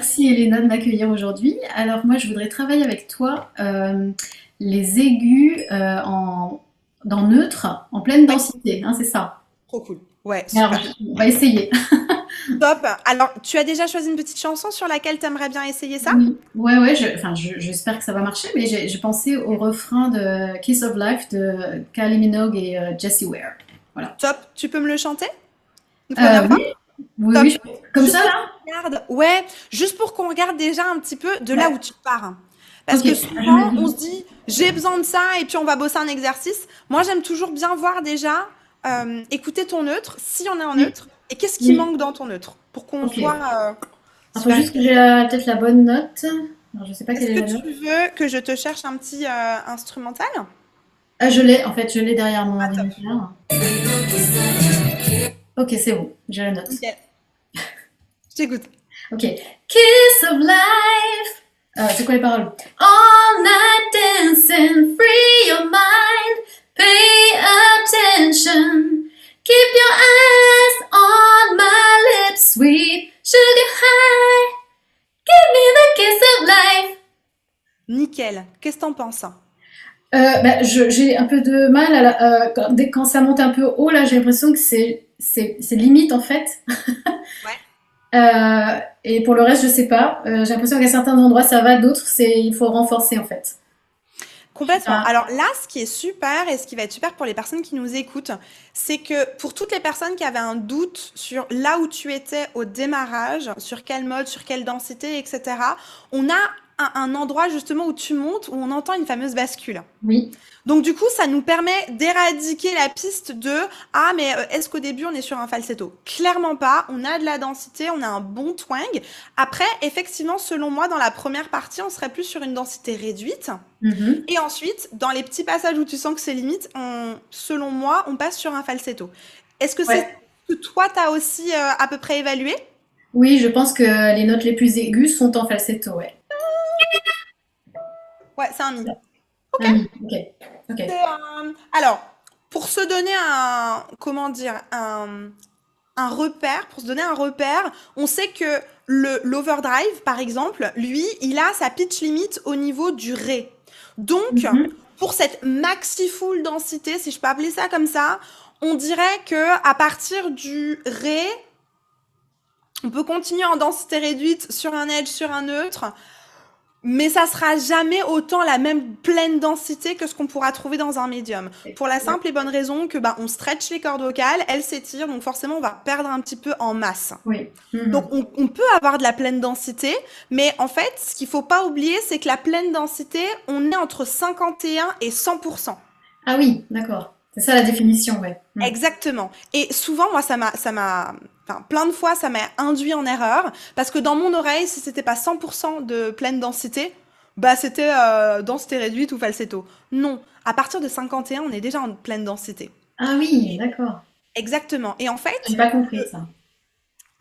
Merci Elena de m'accueillir aujourd'hui. Alors moi, je voudrais travailler avec toi les aigus dans neutre, en pleine Ouais, densité, hein, c'est ça. trop cool. Ouais, Alors, super. on va essayer. Top. Alors, tu as déjà choisi une petite chanson sur laquelle tu aimerais bien essayer ça? Oui, ouais, j'espère que ça va marcher, mais j'ai pensé au refrain de Kiss of Life de Kylie Minogue et Jessie Ware. Voilà. Top. Tu peux me le chanter une première Oui, fois? oui, Top. oui, comme Juste ça pour là? qu'on regarde, ouais, juste pour qu'on regarde déjà un petit peu de là Ouais. où tu pars. Parce Ok, que je me souvent, on se dis. dit, j'ai besoin de ça et puis on va bosser un exercice. Moi, j'aime toujours bien voir déjà, écouter ton neutre, si on est en Oui, neutre, et qu'est-ce qui oui, manque dans ton neutre pour qu'on ok. soit Il faut super juste que efficace. j'ai peut-être la bonne note. Alors, je sais pas Est-ce quelle est que la note. tu veux que je te cherche un petit instrumental? Ah, je l'ai, en fait, je l'ai derrière mon Ah, top. ordinateur. Ok, c'est bon, j'ai la note. Nickel. Je t'écoute. Ok. Kiss of life. C'est quoi les paroles? All night dancing, free your mind, pay attention. Keep your eyes on my lips, sweet sugar high. Give me the kiss of life. Nickel. Qu'est-ce que t'en penses? J'ai un peu de mal dès quand ça monte un peu haut là, j'ai l'impression que c'est limite en fait. Ouais. Et pour le reste, je sais pas. J'ai l'impression qu'à certains endroits ça va, d'autres il faut renforcer en fait. Je sais Complètement. pas. Alors là, ce qui est super et ce qui va être super pour les personnes qui nous écoutent, c'est que pour toutes les personnes qui avaient un doute sur là où tu étais au démarrage, sur quel mode, sur quelle densité, etc., on a un endroit justement où tu montes, où on entend une fameuse bascule. Oui. Donc du coup, ça nous permet d'éradiquer la piste de ah mais est-ce qu'au début on est sur un falsetto? Clairement pas. On a de la densité, on a un bon twang. Après, effectivement, selon moi, dans la première partie, on serait plus sur une densité réduite. Mhm. Et ensuite, dans les petits passages où tu sens que c'est limite, selon moi, on passe sur un falsetto. Est-ce que c'est Ouais. ce que toi t'as aussi à peu près évalué? Oui, je pense que les notes les plus aiguës sont en falsetto, ouais. Ouais, c'est un mi. Ok. Ah oui, ok. Ok. Alors, pour se donner un, comment dire, un repère, pour se donner un repère, on sait que l'overdrive, par exemple, lui, il a sa pitch limite au niveau du ré. Donc, Mhm. pour cette maxi full densité, si je peux appeler ça comme ça, on dirait que à partir du ré, on peut continuer en densité réduite sur un edge, sur un neutre, mais ça sera jamais autant la même pleine densité que ce qu'on pourra trouver dans un médium. Pour la Ouais. simple et bonne raison que bah, on stretch les cordes vocales, elles s'étirent, donc forcément on va perdre un petit peu en masse. Oui. Donc Mhm. on peut avoir de la pleine densité, mais en fait, ce qu'il faut pas oublier, c'est que la pleine densité, on est entre 51 et 100%. Ah oui, d'accord. C'est ça la définition, ouais. Mhm. Exactement. Et souvent, moi, enfin, plein de fois, ça m'a induit en erreur, parce que dans mon oreille, si c'était pas 100% de pleine densité, bah, c'était densité réduite ou falsetto. Non. À partir de 51, on est déjà en pleine densité. Ah oui, d'accord. Exactement. Et en J'ai fait, pas compris ça.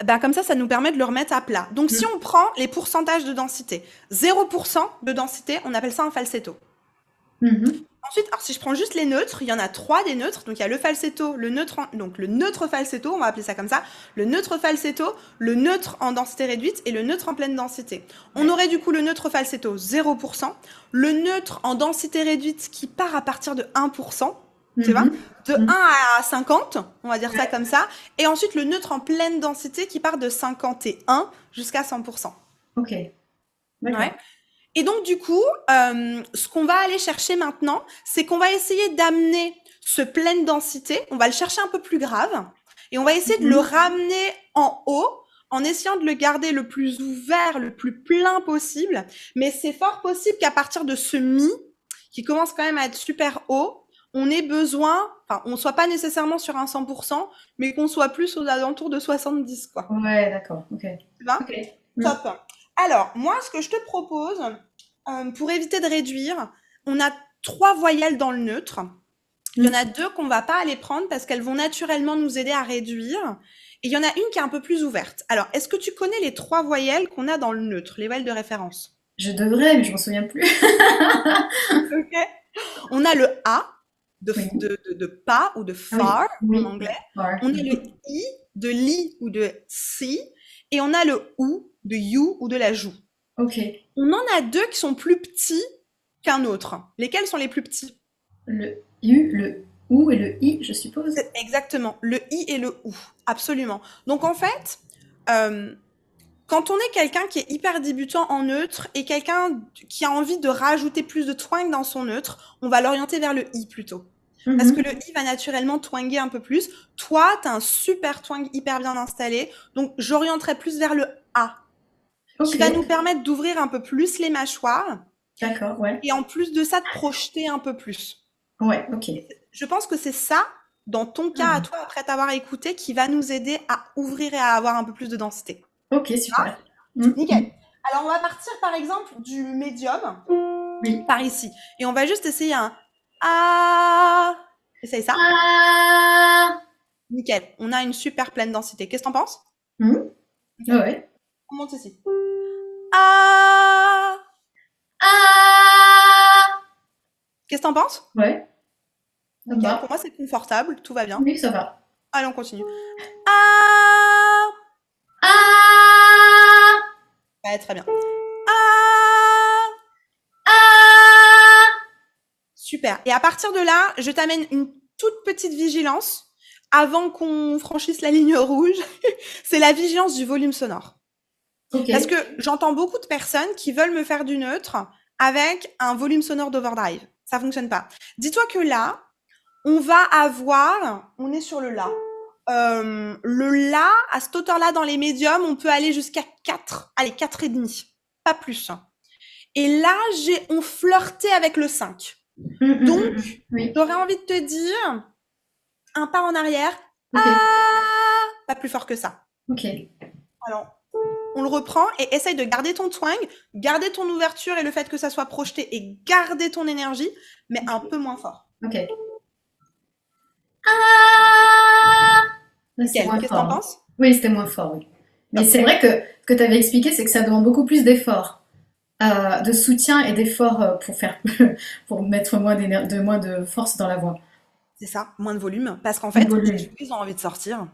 bah, comme ça nous permet de le remettre à plat. Donc, si Mhm. on prend les pourcentages de densité, 0% de densité, on appelle ça un falsetto. Mhm. Ensuite, alors si je prends juste les neutres, il y en a trois des neutres. Donc il y a le falsetto, donc le neutre falsetto, on va appeler ça comme ça, le neutre falsetto, le neutre en densité réduite et le neutre en pleine densité. On Ouais. aurait du coup le neutre falsetto 0%, le neutre en densité réduite qui part à partir de 1%, tu vois, Mhm. de Mhm. 1 à 50, on va dire ça Ouais. comme ça, et ensuite le neutre en pleine densité qui part de 51 jusqu'à 100%. Ok, Ouais. d'accord. Et donc, du coup, ce qu'on va aller chercher maintenant, c'est qu'on va essayer d'amener ce pleine densité, on va le chercher un peu plus grave, et on va essayer de le Mhm. ramener en haut, en essayant de le garder le plus ouvert, le plus plein possible. Mais c'est fort possible qu'à partir de ce mi, qui commence quand même à être super haut, on ait besoin, enfin, on soit pas nécessairement sur un 100%, mais qu'on soit plus aux alentours de 70, quoi. Ouais, d'accord. Ok. Tu vois? Ok. Mhm. Top. Alors, moi, ce que je te propose, pour éviter de réduire, on a trois voyelles dans le neutre. Il y en Mhm. a deux qu'on va pas aller prendre parce qu'elles vont naturellement nous aider à réduire. Et il y en a une qui est un peu plus ouverte. Alors, est-ce que tu connais les trois voyelles qu'on a dans le neutre, les voyelles de référence? Je devrais, mais je m'en souviens plus. Ok. On a le A Oui. de pas ou de Ah oui, far en oui, anglais. oui. Far. On a le I de lit ou de si. Et on a le OU de you ou de la joue. Ok. On en a deux qui sont plus petits qu'un autre. Lesquels sont les plus petits? Le U, le OU et le I, je suppose. C'est exactement, le i et le ou, absolument. Donc en fait, euh, quand on est quelqu'un qui est hyper débutant en neutre et quelqu'un qui a envie de rajouter plus de twang dans son neutre, on va l'orienter vers le i plutôt. Parce que le i va naturellement twanger un peu plus. Toi, tu as un super twang hyper bien installé, donc j'orienterai plus vers le a, qui va nous permettre d'ouvrir un peu plus les mâchoires. D'accord, ouais. Et en plus de ça, de projeter un peu plus. Ouais, ok. Je pense que c'est ça, dans ton cas à toi, après t'avoir écouté, qui va nous aider à ouvrir et à avoir un peu plus de densité. Ok, super. Nickel. Alors, on va partir, par exemple, du médium, Oui. par ici. Et on va juste essayer un ah. Essaye ça. Ah. Nickel. On a une super pleine densité. Qu'est-ce que t'en penses? Ouais. On monte ici. Ah. Ah. Qu'est-ce que t'en penses? Ouais. Nickel. Pour moi, c'est confortable. Tout va bien. Oui, ça va. Allez, on continue. Ah. Ah. Ouais, très bien. Ah. Ah. Super. Et à partir de là, je t'amène une toute petite vigilance avant qu'on franchisse la ligne rouge. C'est la vigilance du volume sonore. Okay. Parce que j'entends beaucoup de personnes qui veulent me faire du neutre avec un volume sonore d'overdrive. Ça fonctionne pas. Dis-toi que là, on va avoir, on est sur le la. Le la, à cette hauteur-là, dans les médiums, on peut aller jusqu'à 4. Allez, 4,5. Pas plus. Et là, on flirtait avec le 5. Donc, j'aurais envie de te dire un pas en arrière. Ah, pas plus fort que ça. Ok. Alors, on le reprend et essaye de garder ton twang, garder ton ouverture et le fait que ça soit projeté et garder ton énergie, mais un peu moins fort. Ok. Ah. Qu'est-ce que t'en penses? Oui, c'était moins fort, oui. Mais c'est vrai que ce que tu avais expliqué, c'est que ça demande beaucoup plus d'efforts, de soutien et d'efforts pour mettre moins de force dans la voix. C'est ça, moins de volume, parce qu'en fait, ils ont envie de sortir.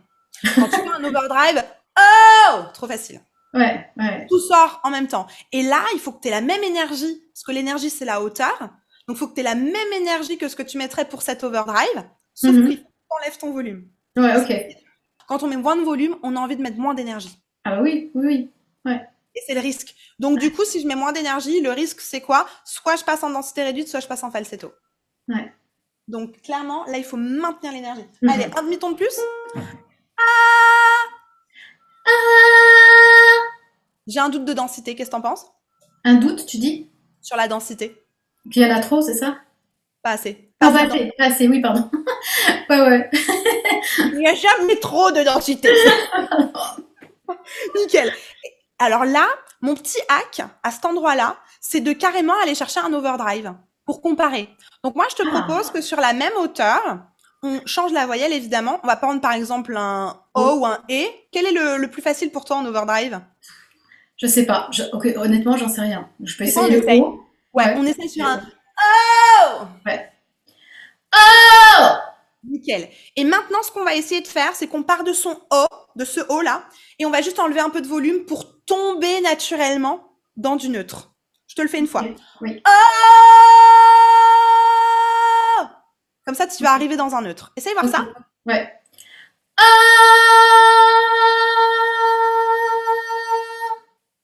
Quand tu fais un overdrive, trop facile. Ouais. Tout sort en même temps. Et là, il faut que tu aies la même énergie, parce que l'énergie, c'est la hauteur. Donc, il faut que tu aies la même énergie que ce que tu mettrais pour cet overdrive, sauf qu'il faut que tu enlèves ton volume. Ouais, ok. Quand on met moins de volume, on a envie de mettre moins d'énergie. Ah oui. Ouais. Et c'est le risque. Donc, du coup, si je mets moins d'énergie, le risque, c'est quoi? Soit je passe en densité réduite, soit je passe en falsetto. Ouais. Donc, clairement, là, il faut maintenir l'énergie. Allez, un demi-ton de plus. J'ai un doute de densité. Qu'est-ce que t'en penses? Un doute, tu dis? Sur la densité. Qu'il y en a trop, c'est ça? Pas assez. Pas assez, oui, pardon. Ouais. Il n'y a jamais trop de densité. Nickel. Alors là, mon petit hack, à cet endroit-là, c'est de carrément aller chercher un overdrive pour comparer. Donc moi, je te propose que sur la même hauteur, on change la voyelle, évidemment. On va prendre par exemple un O ou un E. Quel est le plus facile pour toi en overdrive? Je sais pas. Honnêtement, j'en sais rien. Je peux essayer le O. Ouais, on essaye sur un O. Ouais. Oh! Nickel. Et maintenant, ce qu'on va essayer de faire, c'est qu'on part de son O, de ce O-là, et on va juste enlever un peu de volume pour tomber naturellement dans du neutre. Je te le fais une fois. Oui. Oh! Comme ça, tu vas arriver dans un neutre. Essaye voir ça. Ouais.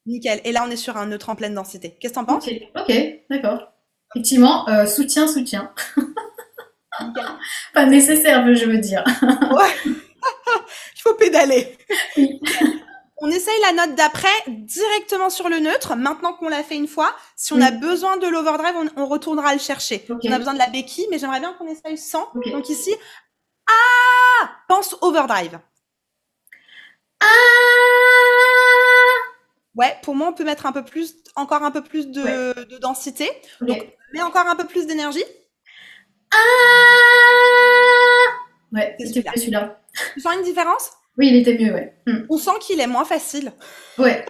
Nickel. Et là, on est sur un neutre en pleine densité. Qu'est-ce que t'en penses? Ok, d'accord. Effectivement, soutien. Pas nécessaire, je veux dire. Ouais. Il faut pédaler. Oui. On essaye la note d'après directement sur le neutre. Maintenant qu'on l'a fait une fois, si on a besoin de l'overdrive, on retournera le chercher. On a besoin de la béquille, mais j'aimerais bien qu'on essaye sans. Donc ici, pense overdrive. Ouais, pour moi, on peut mettre encore un peu plus de densité. Donc, mets encore un peu plus d'énergie. Ouais, c'était plus celui-là. Tu sens une différence? Oui, il était mieux, ouais. On sent qu'il est moins facile. Ouais,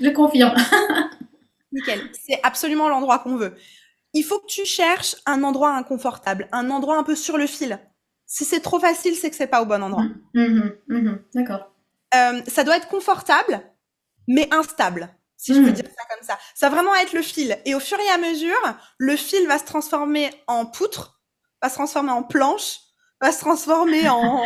je confirme. Nickel, c'est absolument l'endroit qu'on veut. Il faut que tu cherches un endroit inconfortable, un endroit un peu sur le fil. Si c'est trop facile, c'est que c'est pas au bon endroit. D'accord. Ça doit être confortable, mais instable, si je peux dire ça comme ça. Ça va vraiment être le fil. Et au fur et à mesure, le fil va se transformer en poutre, va se transformer en planche, va se transformer en...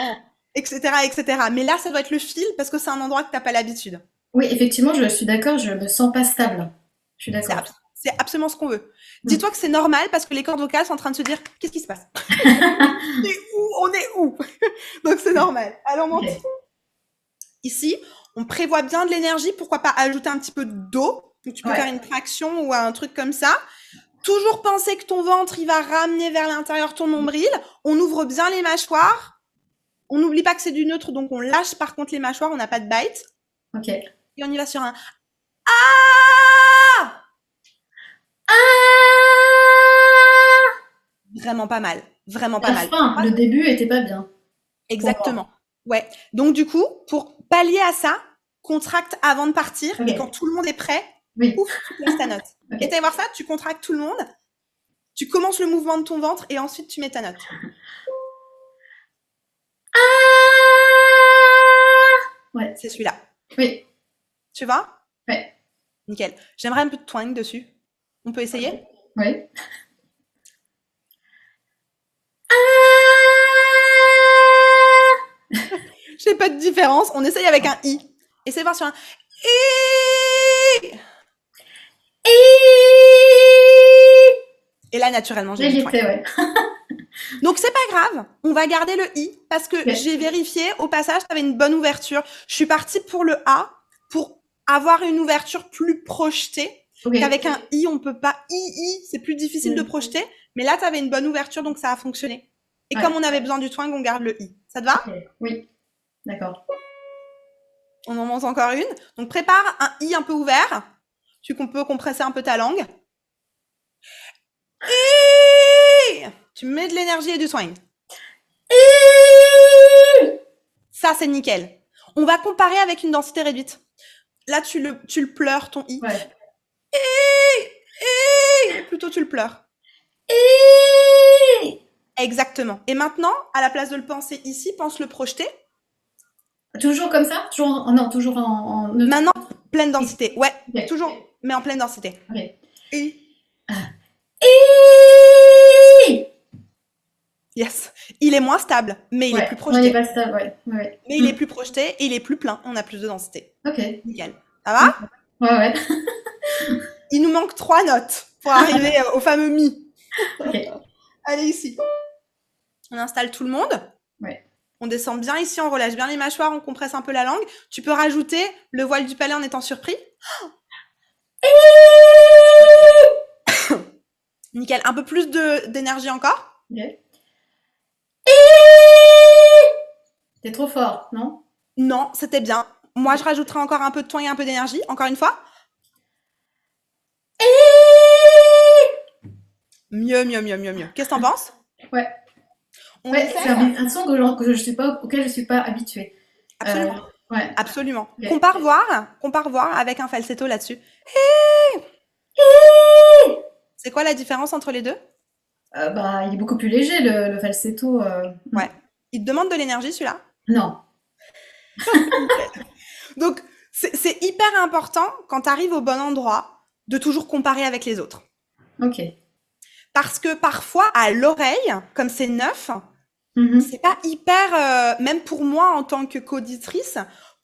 etc., etc. Mais là, ça doit être le fil parce que c'est un endroit que t'as pas l'habitude. Oui, effectivement, je suis d'accord, je me sens pas stable. Je suis C'est d'accord. abs- c'est absolument ce qu'on veut. Dis-toi que c'est normal parce que les cordes vocales sont en train de se dire qu'est-ce qui se passe? On est où? Donc c'est normal. Alors on monte. Ok. Ici, on prévoit bien de l'énergie. Pourquoi pas ajouter un petit peu d'eau? Donc tu peux Ouais. faire une traction ou un truc comme ça. Toujours penser que ton ventre, il va ramener vers l'intérieur ton nombril. On ouvre bien les mâchoires. On n'oublie pas que c'est du neutre, donc on lâche par contre les mâchoires. On n'a pas de bite. Ok. Et on y va sur un ah! Ah! Vraiment pas mal. Vraiment pas La mal. fin, le début était pas bien. Exactement. Ouais. Donc du coup, pour pallier à ça, contracte avant de partir. Ok. Et quand tout le monde est prêt, Oui. ouf, tu places ta note. Ok. Et tu vas voir ça, tu contractes tout le monde, tu commences le mouvement de ton ventre et ensuite tu mets ta note. Ah! Ouais. C'est celui-là. Oui. Tu vois? Ouais. Nickel. J'aimerais un peu de twang dessus. On peut essayer? Oui. J'ai pas de différence. On essaye avec un i. Essaye de voir sur un i. Et là, naturellement, j'ai Là, du il twang. était, ouais. Donc c'est pas grave, on va garder le i parce que Ok. j'ai vérifié au passage, tu avais une bonne ouverture. Je suis partie pour le a pour avoir une ouverture plus projetée. Ok. Qu'avec un i, on peut pas c'est plus difficile de projeter, mais là tu avais une bonne ouverture donc ça a fonctionné. Et Ouais. comme on avait besoin du twang, on garde le i. Ça te va? Ok. Oui. D'accord. On en monte encore une. Donc prépare un i un peu ouvert. Tu peux compresser un peu ta langue. I! Tu mets de l'énergie et du swing. Ça, c'est nickel. On va comparer avec une densité réduite. Là, tu le pleures, ton i. Ouais. Plutôt, tu le pleures. Exactement. Et maintenant, à la place de le penser ici, pense le projeter. Toujours comme ça? Toujours non, toujours en neutre. Maintenant, pleine densité. Ouais, Ok. toujours, mais en pleine densité. Ok. I. Yes. Il est moins stable, mais il est plus Ouais, il est projeté. pas stable, ouais. Ouais. Mais il est plus projeté et il est plus plein. On a plus de densité. Ok. Nickel. Ça va? Ouais, ouais. Il nous manque 3 notes pour arriver au fameux mi. Ok. Allez, ici. On installe tout le monde. Ouais. On descend bien ici, on relâche bien les mâchoires, on compresse un peu la langue. Tu peux rajouter le voile du palais en étant surpris. Nickel. Un peu plus d'énergie encore. Ok. T'es trop fort, non? Non, c'était bien. Moi, je rajouterai encore un peu de twang et un peu d'énergie. Encore une fois. Mieux, mieux, mieux, mieux, mieux. Qu'est-ce que t'en penses? Ouais. On Ouais, essaie c'est un son que je suis pas, auquel je suis pas habituée. Absolument. Ouais. Absolument. Ok. Compare voir avec un falsetto là-dessus. C'est quoi la différence entre les deux? Bah, il est beaucoup plus léger, le falsetto. Ouais. Il te demande de l'énergie, celui-là? Non. Donc, c'est hyper important quand tu arrives au bon endroit de toujours comparer avec les autres. Ok. Parce que parfois, à l'oreille, comme c'est neuf, Mhm. c'est pas hyper, même pour moi en tant que qu'auditrice,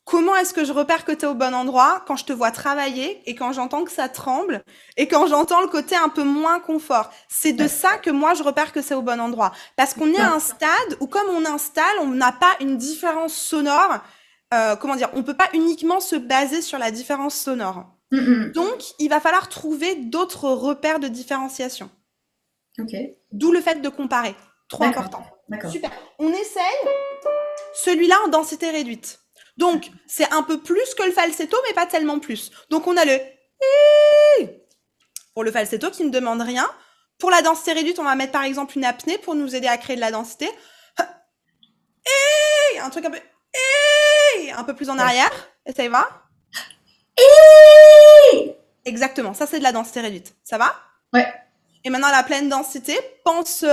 comment est-ce que je repère que tu es au bon endroit quand je te vois travailler et quand j'entends que ça tremble et quand j'entends le côté un peu moins confort. C'est de Ouais. ça que moi je repère que c'est au bon endroit. Parce qu'on est à un stade où comme on installe, on n'a pas une différence sonore. Comment dire, on peut pas uniquement se baser sur la différence sonore. Mhm. Donc, il va falloir trouver d'autres repères de différenciation. Ok. D'où le fait de comparer. Trop D'accord. important. D'accord. Super. On essaye celui-là en densité réduite. Donc, c'est un peu plus que le falsetto, mais pas tellement plus. Donc, on a le pour le falsetto qui ne demande rien. Pour la densité réduite, on va mettre par exemple une apnée pour nous aider à créer de la densité. Un truc un peu plus en arrière. Essaye voir. Exactement. Ça, c'est de la densité réduite. Ça va? Ouais. Et maintenant, la pleine densité, pense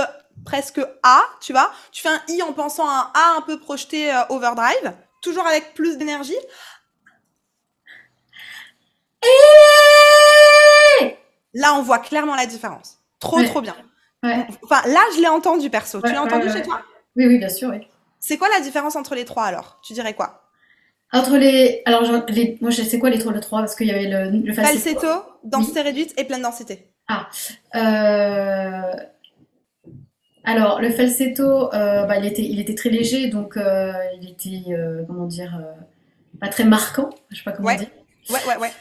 presque A, tu vois. Tu fais un I en pensant à un A un peu projeté overdrive, toujours avec plus d'énergie. Là, on voit clairement la différence. Trop, Ouais. trop bien. Ouais. Enfin, là, je l'ai entendu perso. Tu Ouais, l'as ouais, entendu ouais, chez ouais. toi? Oui, oui, bien sûr, oui. C'est quoi la différence entre les trois alors? Tu dirais quoi? Entre les. Alors, moi, je sais quoi le trois parce qu'il y avait le falsetto. Falsetto, Oui. densité réduite et pleine densité. Ah. Euh, Alors, le falsetto, bah, il était très léger, donc il était, comment dire, pas très marquant, je sais pas comment Ouais, dire. ouais, ouais, ouais.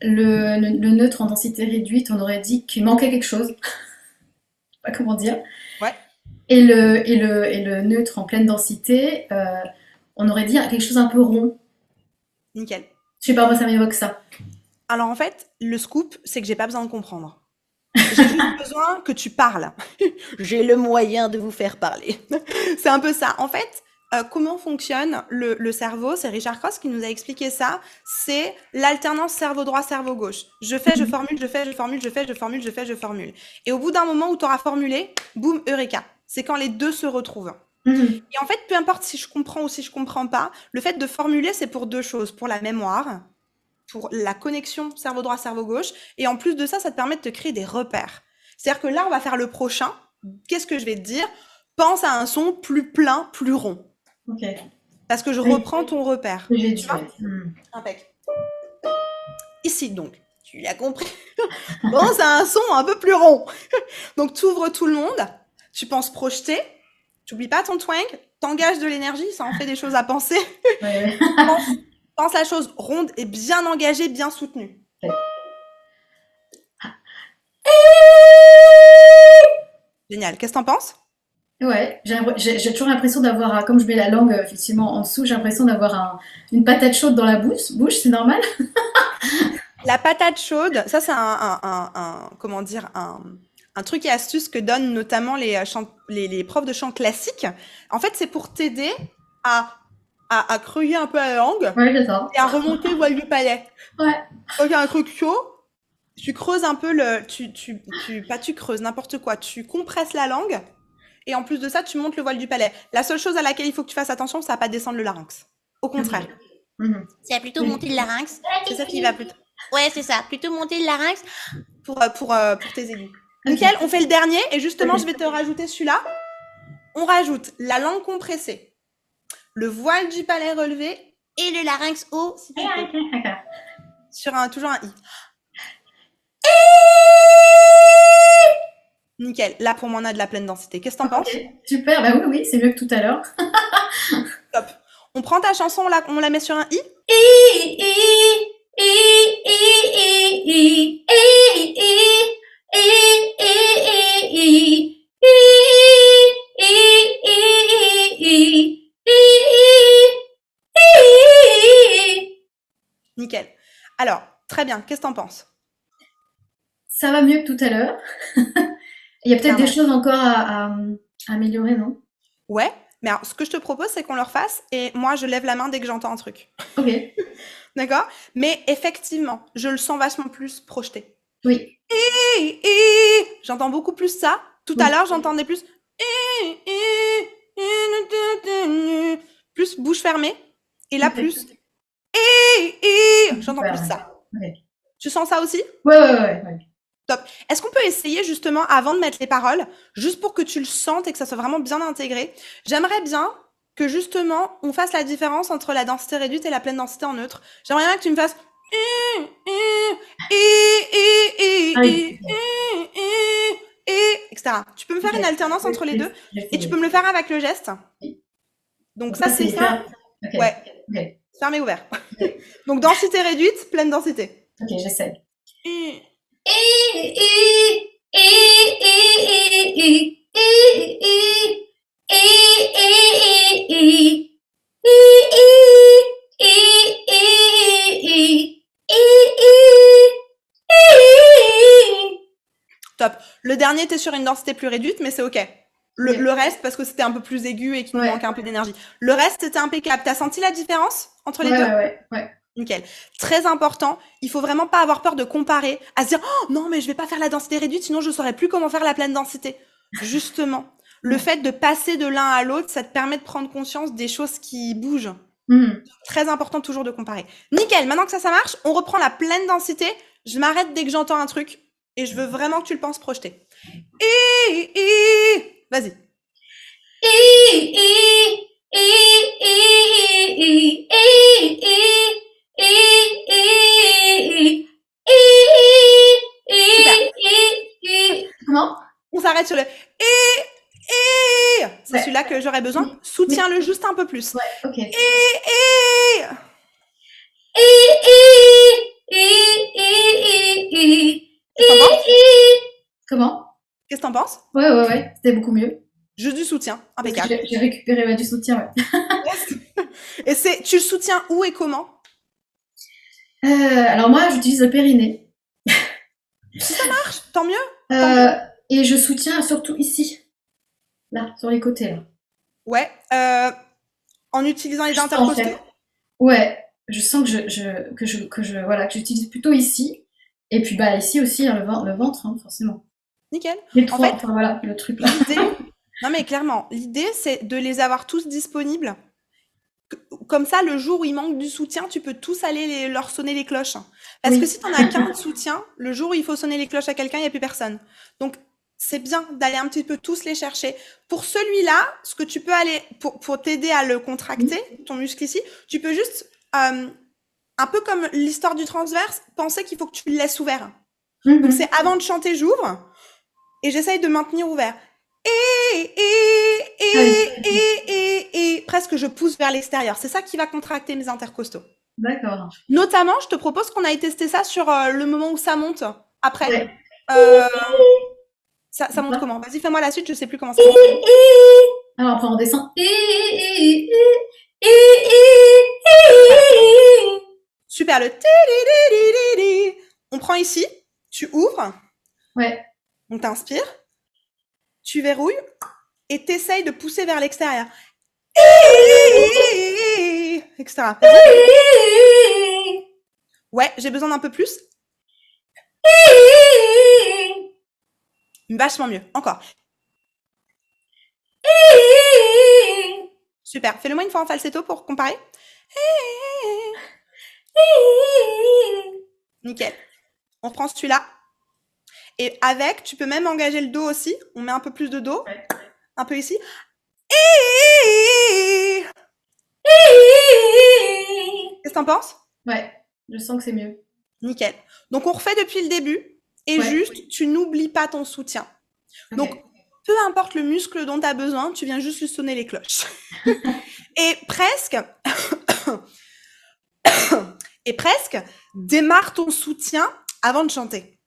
Le neutre en densité réduite, on aurait dit qu'il manquait quelque chose, je sais pas comment dire. Ouais, Et le neutre en pleine densité, on aurait dit quelque chose un peu rond. nickel. Je sais pas, moi ça m'évoque ça. Alors en fait, le scoop, c'est que j'ai pas besoin de comprendre. J'ai juste besoin que tu parles. J'ai le moyen de vous faire parler. C'est un peu ça. En fait, comment fonctionne le cerveau? C'est Richard Cross qui nous a expliqué ça. C'est l'alternance cerveau droit, cerveau gauche. Je fais, je formule, je fais, je formule, je fais, je formule, je fais, je formule. Et au bout d'un moment où tu auras formulé, boum, eureka. C'est quand les deux se retrouvent. Mhm. Et en fait, peu importe si je comprends ou si je comprends pas, le fait de formuler, c'est pour deux choses. Pour la mémoire, pour la connexion cerveau droit, cerveau gauche. Et en plus de ça, ça te permet de te créer des repères. C'est-à-dire que là, on va faire le prochain. Qu'est-ce que je vais te dire? Pense à un son plus plein, plus rond. Ok. Parce que je Oui, reprends ton repère. j'ai Tu dit, vois? ouais. Mhm. Impec. Ici, donc. Tu l'as compris. Pense à un son un peu plus rond. Donc, tu ouvres tout le monde. Tu penses projeter. Tu n'oublies pas ton twang. T'engages de l'énergie. Ça en fait des choses à penser. Ouais, Pense la chose ronde et bien engagée, bien soutenue. ouais. Génial. Qu'est-ce que t'en penses? Ouais, j'ai toujours l'impression d'avoir, comme je mets la langue effectivement en dessous, j'ai l'impression d'avoir une patate chaude dans la bouche, c'est normal? La patate chaude, ça c'est comment dire, un truc et astuce que donnent notamment les profs de chant classique. En fait, c'est pour t'aider à, à creuiller un peu la langue Ouais, c'est ça. et à remonter le voile du palais. Ouais. Quand il y a un truc chaud, tu creuses un peu pas tu creuses, n'importe quoi, tu compresses la langue et en plus de ça, tu montes le voile du palais. La seule chose à laquelle il faut que tu fasses attention, c'est à pas descendre le larynx. Au contraire. Ok. Mhm. C'est plutôt Oui. monter le larynx. C'est ça qui va plutôt Ouais, c'est ça. Plutôt monter le larynx. pour tes aigus. Ok. Nickel, on fait le dernier et justement, Ok. je vais te rajouter celui-là. On rajoute la langue compressée, le voile du palais relevé Et le larynx haut, si tu peux. sur toujours un i. Nickel. Là, pour moi, on a de la pleine densité. Qu'est-ce que t'en penses? Ok, super, bah oui, oui, c'est mieux que tout à l'heure. Top. On prend ta chanson, on la met sur un i. Nickel. Alors, très bien. Qu'est-ce que t'en penses? Ça va mieux que tout à l'heure. Il y a peut-être des Clairement. choses encore à améliorer, non? Ouais. Mais alors, ce que je te propose, c'est qu'on le refasse et moi, je lève la main dès que j'entends un truc. Ok, D'accord? Mais effectivement, je le sens vachement plus projeté. oui, J'entends beaucoup plus ça. Tout à oui. l'heure, j'entendais plus bouche fermée. Et là, Ok. plus j'entends Super, plus ouais. ça. Ok. Tu sens ça aussi? Ouais. Top. Est-ce qu'on peut essayer justement, avant de mettre les paroles, juste pour que tu le sentes et que ça soit vraiment bien intégré, j'aimerais bien que justement, on fasse la différence entre la densité réduite et la pleine densité en neutre. J'aimerais bien que tu me fasses Allez, etc. Tu peux me faire ok. une alternance entre les deux et tu J'essaie. peux me le faire avec le geste. Donc Donc ça, ça, c'est c'est ça. faire. Ok, Ouais, ok, fermé ouvert. Donc densité réduite, pleine densité. ok, j'essaie. Top. Le dernier, t'es sur une densité plus réduite, mais c'est ok. Ok. Le reste, parce que c'était un peu plus aigu et qu'il nous Ouais. manquait un peu d'énergie. Le reste, c'était impeccable. T'as senti la différence entre les Ouais, deux? ouais. Nickel. Très important. Il faut vraiment pas avoir peur de comparer, à se dire, oh non, mais je vais pas faire la densité réduite, sinon je saurais plus comment faire la pleine densité. Justement, le fait de passer de l'un à l'autre, ça te permet de prendre conscience des choses qui bougent. Mhm. Très important toujours de comparer. Nickel, maintenant que ça marche, on reprend la pleine densité. Je m'arrête dès que j'entends un truc et je veux vraiment que tu le penses projeter. Vas-y. Comment? On s'arrête sur le c'est Ouais. celui-là que j'aurais besoin. Soutiens-le juste un peu plus. Ouais, ok. Qu'est-ce que t'en penses? Comment? Qu'est-ce que t'en penses? Ouais, c'était beaucoup mieux. Juste du soutien, Parce que impeccable. j'ai récupéré du soutien, ouais. Et tu le soutiens où et comment? Alors moi, j'utilise le périnée. Si ça marche, tant mieux. Et je soutiens surtout ici. Là, sur les côtés, là. Ouais. En utilisant les Je sens, en intercostaux. fait. Ouais, je sens que j'utilise plutôt ici. Et puis bah ici aussi, hein, le ventre, hein, forcément. Nickel. Les En trois, fait, enfin voilà, le truc là. non mais clairement, l'idée c'est de les avoir tous disponibles. Comme ça, le jour où il manque du soutien, tu peux tous aller leur sonner les cloches. Parce Oui. que si t'en as qu'un de soutien, le jour où il faut sonner les cloches à quelqu'un, il n'y a plus personne. Donc, c'est bien d'aller un petit peu tous les chercher. Pour celui-là, ce que tu peux aller, pour t'aider à le contracter, ton muscle ici, tu peux juste, un peu comme l'histoire du transverse, penser qu'il faut que tu le laisses ouvert. Mhm. Donc, c'est avant de chanter, j'ouvre, et j'essaye de maintenir ouvert. Et presque je pousse vers l'extérieur. C'est ça qui va contracter mes intercostaux. D'accord. Notamment, je te propose qu'on aille tester ça sur le moment où ça monte. Après. Ouais. Ça monte comment? Vas-y, fais-moi la suite, je sais plus comment ça monte. Alors après on descend. Super, le ti-di-di-di-di-di. On prend ici, tu ouvres, Ouais. on t'inspire, tu verrouilles et t'essayes de pousser vers l'extérieur. Etc. Ouais, j'ai besoin d'un peu plus. Vachement mieux. Encore. Super. Fais-le-moi une fois en falsetto pour comparer. Nickel. On reprend celui-là. Et avec, tu peux même engager le dos aussi. On met un peu plus de dos. Ouais. Un peu ici. Qu'est-ce que t'en penses? Ouais, je sens que c'est mieux. Nickel. Donc, on refait depuis le début. Et Ouais. juste, tu n'oublies pas ton soutien. Ok. Donc, peu importe le muscle dont tu as besoin, tu viens juste lui sonner les cloches. Et presque, démarre ton soutien avant de chanter.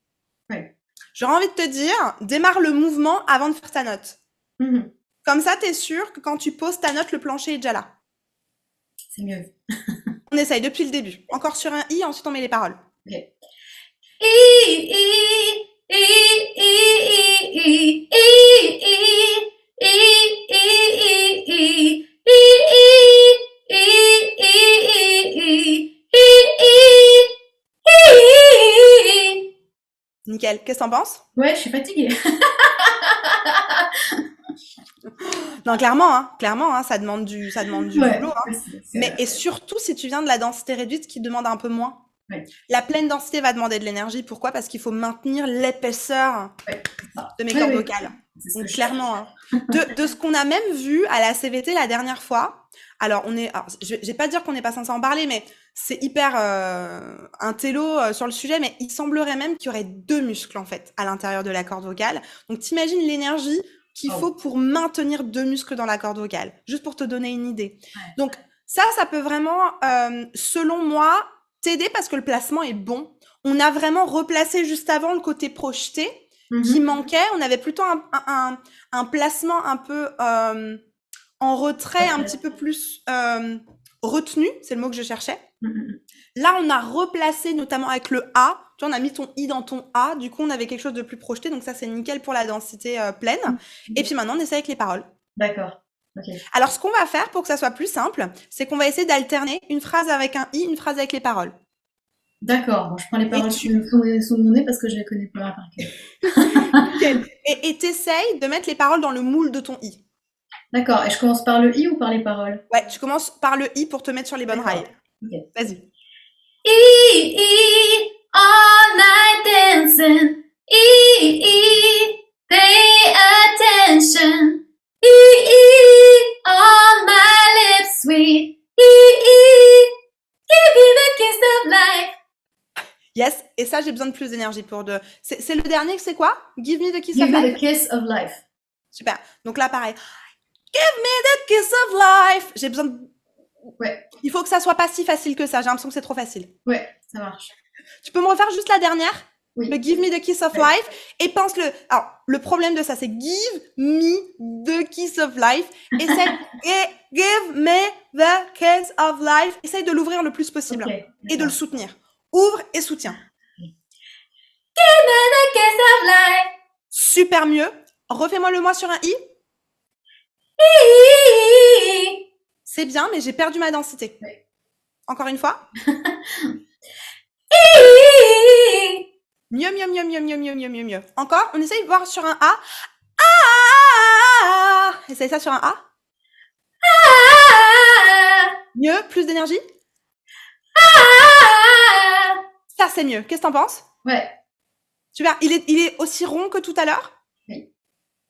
Ouais. J'aurais envie de te dire, démarre le mouvement avant de faire ta note. Mhm. Comme ça, tu es sûr que quand tu poses ta note, le plancher est déjà là. C'est mieux. On essaye depuis le début. Encore sur un i, ensuite on met les paroles. Ok. Nickel. Qu'est-ce que t'en penses? Ouais, je suis fatiguée. Non, clairement, hein, ça demande du Ouais. boulot, hein. Mais et surtout si tu viens de la densité réduite qui demande un peu moins. Ouais. La pleine densité va demander de l'énergie. Pourquoi? Parce qu'il faut maintenir l'épaisseur Ouais, c'est ça. de mes Ouais, cordes ouais. vocales. C'est ce Donc que clairement, hein. De ce qu'on a même vu à la CVT la dernière fois. Alors je vais pas dire qu'on n'est pas censé en parler, mais c'est hyper un télo sur le sujet. Mais il semblerait même qu'il y aurait 2 muscles en fait à l'intérieur de la corde vocale. Donc t'imagines l'énergie qu'il faut pour maintenir 2 muscles dans la corde vocale, juste pour te donner une idée. Ouais. Donc ça peut vraiment, selon moi, t'aider parce que le placement est bon. On a vraiment replacé juste avant le côté projeté qui manquait. On avait plutôt un placement un peu en retrait, un petit peu plus retenu, c'est le mot que je cherchais. Là, on a replacé notamment avec le A. Tu vois, on a mis ton I dans ton A. Du coup, on avait quelque chose de plus projeté. Donc ça, c'est nickel pour la densité pleine. Et puis maintenant, on essaie avec les paroles. D'accord. Ok. Alors, ce qu'on va faire pour que ça soit plus simple, c'est qu'on va essayer d'alterner une phrase avec un I, une phrase avec les paroles. D'accord. Bon, je prends les paroles sous mon nez parce que je les connais pas par cœur. Et t'essayes de mettre les paroles dans le moule de ton I. D'accord. Et je commence par le I ou par les paroles? Ouais, tu commences par le I pour te mettre sur les bonnes D'accord. rails. Ok. Vas-y. E, all night dancing. E, pay attention. E, on my lips sweet. Give you the kiss of life. Yes, et ça, j'ai besoin de plus d'énergie pour de... C'est le dernier, c'est quoi? Give me the kiss Give of you life. the kiss of life. Super. Donc là, pareil. Give me the kiss of life. J'ai besoin de... Ouais. Il faut que ça soit pas si facile que ça. J'ai l'impression que c'est trop facile. Ouais, ça marche. Tu peux me refaire juste la dernière? Oui. Le give me the kiss of Ouais. life. Et pense-le... Alors, le problème de ça, c'est give me the kiss of life. Essaye... give me the kiss of life. Essaye de l'ouvrir le plus possible. Ok. Et de le soutenir. Ouvre et soutiens. Give me the kiss of life. Super mieux. Refais-moi le moi sur un i. E, C'est bien, mais j'ai perdu ma densité. Oui. Encore une fois. E, Mieux, mieux, mieux, mieux, mieux, mieux, mieux, mieux, mieux. Encore, on essaye de voir sur un A. Ah! Essaye ça sur un A. ah, Mieux, plus d'énergie. ah. Ça, c'est mieux. Qu'est-ce que t'en penses? Ouais. Super. Il est aussi rond que tout à l'heure? Oui.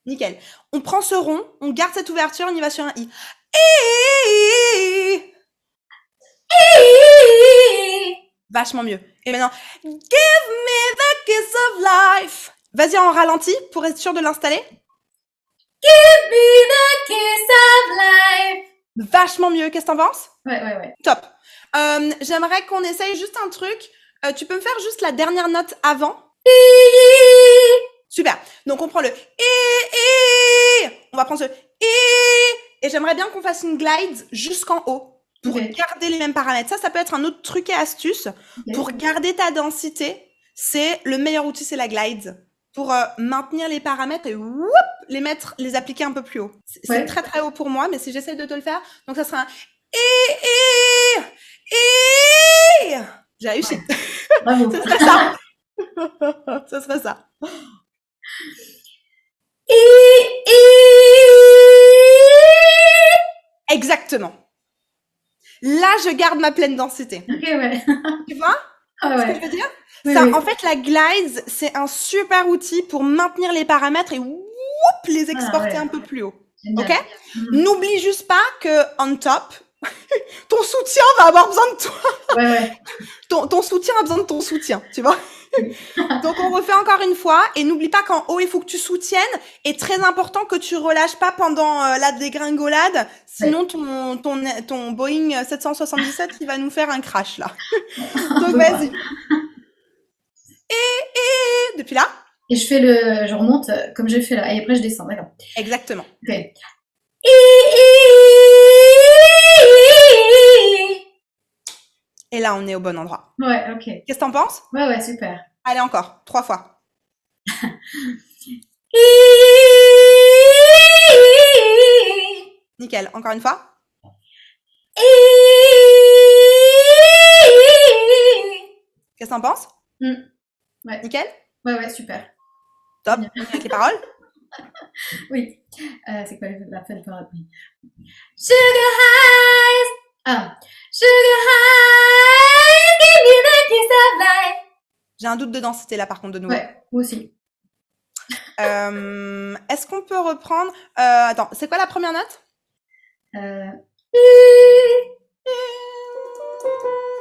Nickel. On prend ce rond, on garde cette ouverture, on y va sur un I. E, Vachement mieux. Et maintenant, give me the kiss of life. Vas-y en ralenti pour être sûr de l'installer. give me the kiss of life. Vachement mieux. Qu'est-ce que t'en penses? Ouais. Top. J'aimerais qu'on essaye juste un truc. Tu peux me faire juste la dernière note avant? E, Super. Donc on prend le et on va prendre ce et j'aimerais bien qu'on fasse une glide jusqu'en haut pour Ok. garder les mêmes paramètres. Ça peut être un autre truc et astuce Ok. pour garder ta densité. C'est le meilleur outil, c'est la glide pour maintenir les paramètres et whoop, les appliquer un peu plus haut. C'est Ouais. très très haut pour moi, mais si j'essaie de te le faire, donc ça sera un et j'ai réussi. Bravo. Ce serait ça. Ce serait ça. E, Exactement. Là, je garde ma pleine densité. Ok, ouais. Tu vois Ah ce que ouais. je veux dire? Oui, Ça, oui. en fait, la glide, c'est un super outil pour maintenir les paramètres et whoop, les exporter ouais. un peu plus haut. Génial. Ok? Mhm. N'oublie juste pas que on top, ton soutien va avoir besoin de toi. Ouais. Ton soutien a besoin de ton soutien, tu vois? Donc, on refait encore une fois. Et n'oublie pas qu'en haut, il faut que tu soutiennes. Et très important que tu relâches pas pendant la dégringolade. Sinon, ton Boeing 777, il va nous faire un crash, là. Donc, vas-y. Et depuis là? Et je remonte comme j'ai fait là. Et après, je descends. D'accord. Exactement. Ok. Et là, on est au bon endroit. Ouais, ok. Qu'est-ce que t'en penses? Ouais, super. Allez, encore. 3 fois. Nickel. Encore une fois. Qu'est-ce que t'en penses? Ouais. Nickel. Ouais, super. Top. Bien. Avec les paroles. Oui. C'est quoi la fin de parole? Oui. Sugar highs. Ah. Sugar highs. Give me the kiss of life. J'ai un doute de densité là, par contre, de nouveau. Ouais, moi aussi. Est-ce qu'on peut reprendre... attends, c'est quoi la première note?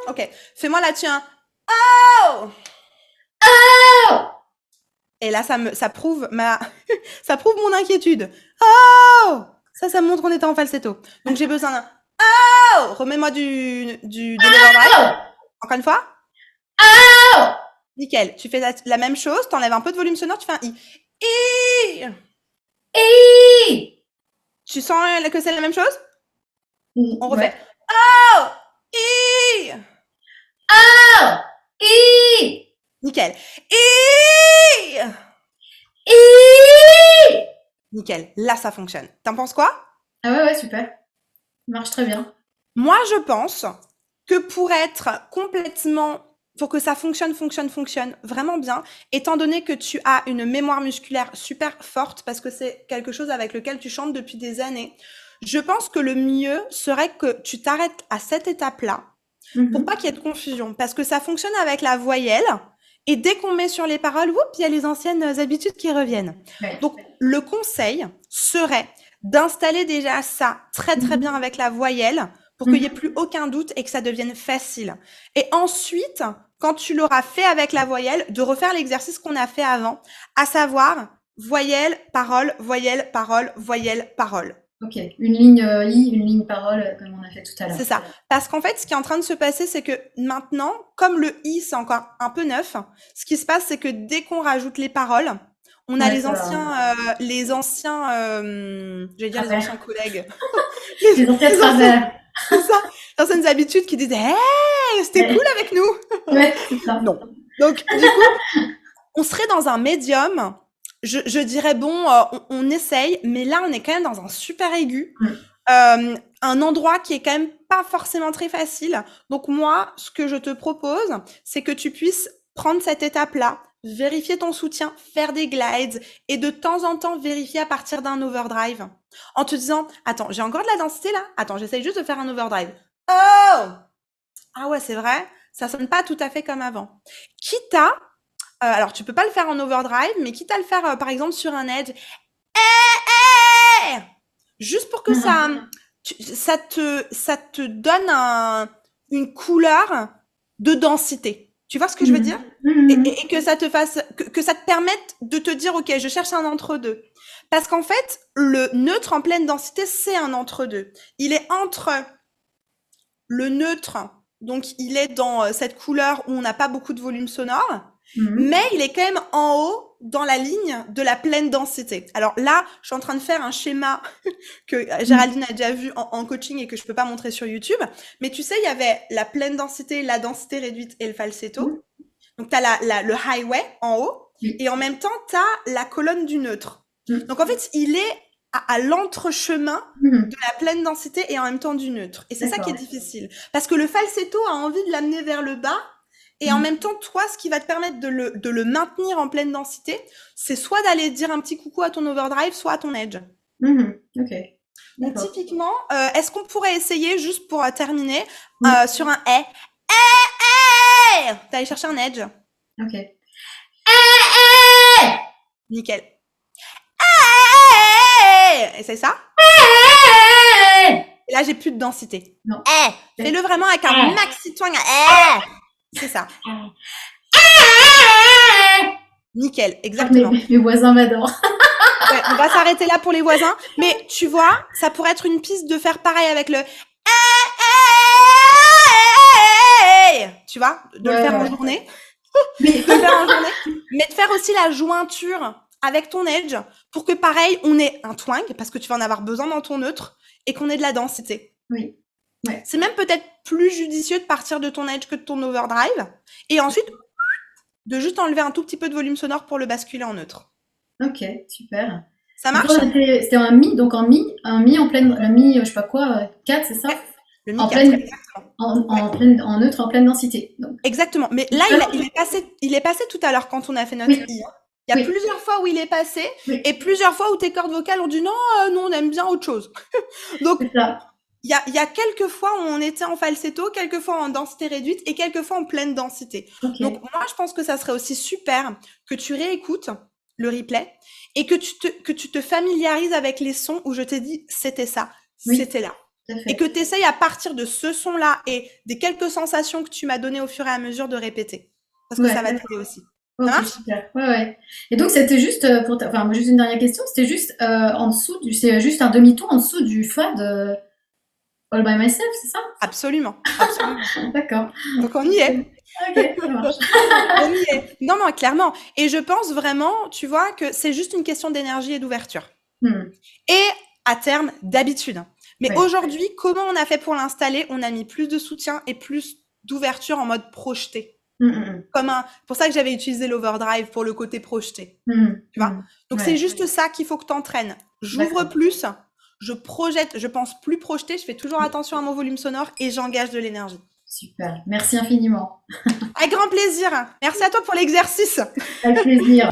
Ok. Fais-moi là-dessus un... Oh! Oh! Et là, ça prouve ça prouve mon inquiétude. Oh! Ça me montre qu'on était en falsetto. Donc, j'ai besoin d'un... Oh! Remets-moi de l'overdrive. Encore une fois. Oh! Nickel. Tu fais la même chose. T'enlèves un peu de volume sonore. Tu fais un I. I! I! Tu sens que c'est la même chose? On refait. Ouais. Oh! I! Oh! I! Nickel. I! I! Nickel. Là, ça fonctionne. T'en penses quoi? Ah ouais, super. Ça marche très bien. Moi, je pense que pour être complètement pour que ça fonctionne vraiment bien, étant donné que tu as une mémoire musculaire super forte, parce que c'est quelque chose avec lequel tu chantes depuis des années, je pense que le mieux serait que tu t'arrêtes à cette étape-là, pour pas qu'il y ait de confusion, parce que ça fonctionne avec la voyelle, et dès qu'on met sur les paroles, il y a les anciennes habitudes qui reviennent. Ouais. Donc, le conseil serait d'installer déjà ça très bien avec la voyelle, pour qu'il n'y ait plus aucun doute et que ça devienne facile. Et ensuite, quand tu l'auras fait avec la voyelle, de refaire l'exercice qu'on a fait avant, à savoir voyelle, parole, voyelle, parole, voyelle, parole. Ok, une ligne I, une ligne parole, comme on a fait tout à l'heure. C'est ça. Parce qu'en fait, ce qui est en train de se passer, c'est que maintenant, comme le I, c'est encore un peu neuf, ce qui se passe, c'est que dès qu'on rajoute les paroles, on a les anciens, j'allais dire les anciens collègues. Les anciens travers. C'est ça. Certaines habitudes qui disaient, hey, c'était cool avec nous. Ouais, c'est ça. Non. Donc, du coup, on serait dans un médium. Je dirais, bon, on essaye, mais là, on est quand même dans un super aigu. Un endroit qui est quand même pas forcément très facile. Donc, moi, ce que je te propose, c'est que tu puisses prendre cette étape-là, vérifier ton soutien, faire des glides et de temps en temps vérifier à partir d'un overdrive en te disant, attends, j'ai encore de la densité là? Attends, j'essaye juste de faire un overdrive. Oh! Ah ouais, c'est vrai, ça sonne pas tout à fait comme avant. Quitte à, alors tu peux pas le faire en overdrive, mais quitte à le faire par exemple sur un edge, juste pour que ça te donne une couleur de densité. Tu vois ce que je veux dire? Et que ça te fasse, que ça te permette de te dire, ok, je cherche un entre-deux. Parce qu'en fait, le neutre en pleine densité, c'est un entre-deux. Il est entre le neutre, donc il est dans cette couleur où on n'a pas beaucoup de volume sonore, mais il est quand même en haut dans la ligne de la pleine densité. Alors là, je suis en train de faire un schéma que Géraldine a déjà vu en coaching et que je peux pas montrer sur YouTube. Mais tu sais, il y avait la pleine densité, la densité réduite et le falsetto. Donc, tu as le highway en haut et en même temps, tu as la colonne du neutre. Donc, en fait, il est à l'entrechemin de la pleine densité et en même temps du neutre. Et c'est ça qui est difficile. Parce que le falsetto a envie de l'amener vers le bas et en même temps, toi, ce qui va te permettre de le maintenir en pleine densité, c'est soit d'aller dire un petit coucou à ton overdrive, soit à ton edge. Ok. Donc, typiquement, est-ce qu'on pourrait essayer, juste pour terminer, sur un t'allais chercher un edge. Ok. Nickel. Et c'est ça. Et là, j'ai plus de densité. Non. Fais-le vraiment avec un maxi twang. C'est ça. Nickel, exactement. Mes voisins m'adorent. Ouais, on va s'arrêter là pour les voisins. Mais tu vois, ça pourrait être une piste de faire pareil avec le tu vois, de le faire en journée. De le faire en journée. Mais de faire aussi la jointure avec ton edge pour que pareil, on ait un twang parce que tu vas en avoir besoin dans ton neutre et qu'on ait de la densité. Oui. Ouais. C'est même peut-être plus judicieux de partir de ton edge que de ton overdrive et ensuite de juste enlever un tout petit peu de volume sonore pour le basculer en neutre. Ok, super. Ça marche? C'était un mi, donc un mi en pleine, le mi, je sais pas quoi, 4, c'est ça? Le mi en 4, pleine, en neutre, en pleine densité. Donc. Exactement. Mais là, il est passé tout à l'heure quand on a fait notre I. Il y a plusieurs fois où il est passé et plusieurs fois où tes cordes vocales ont dit non, on aime bien autre chose. Donc, il y a quelques fois où on était en falsetto, quelques fois en densité réduite et quelques fois en pleine densité. Okay. Donc, moi, je pense que ça serait aussi super que tu réécoutes le replay et que tu te familiarises avec les sons où je t'ai dit c'était ça, c'était là. Et que tu essayes à partir de ce son-là et des quelques sensations que tu m'as données au fur et à mesure de répéter. Parce que ça va t'aider aussi. Ok, super. Ouais. Et donc, c'était juste, juste une dernière question, c'était juste en dessous, c'est juste un demi-ton en dessous du fa de All by Myself, c'est ça? Absolument. D'accord. Donc, on y est. Ok, ça marche. On y est. Non, clairement. Et je pense vraiment, tu vois, que c'est juste une question d'énergie et d'ouverture. Et à terme, d'habitude. Mais aujourd'hui, comment on a fait pour l'installer? On a mis plus de soutien et plus d'ouverture en mode projeté. Pour ça que j'avais utilisé l'overdrive pour le côté projeté. Tu vois? Donc, c'est juste ça qu'il faut que tu entraînes. J'ouvre plus, je projette, je pense plus projeté, je fais toujours attention à mon volume sonore et j'engage de l'énergie. Super. Merci infiniment. Avec grand plaisir. Merci à toi pour l'exercice. Avec plaisir.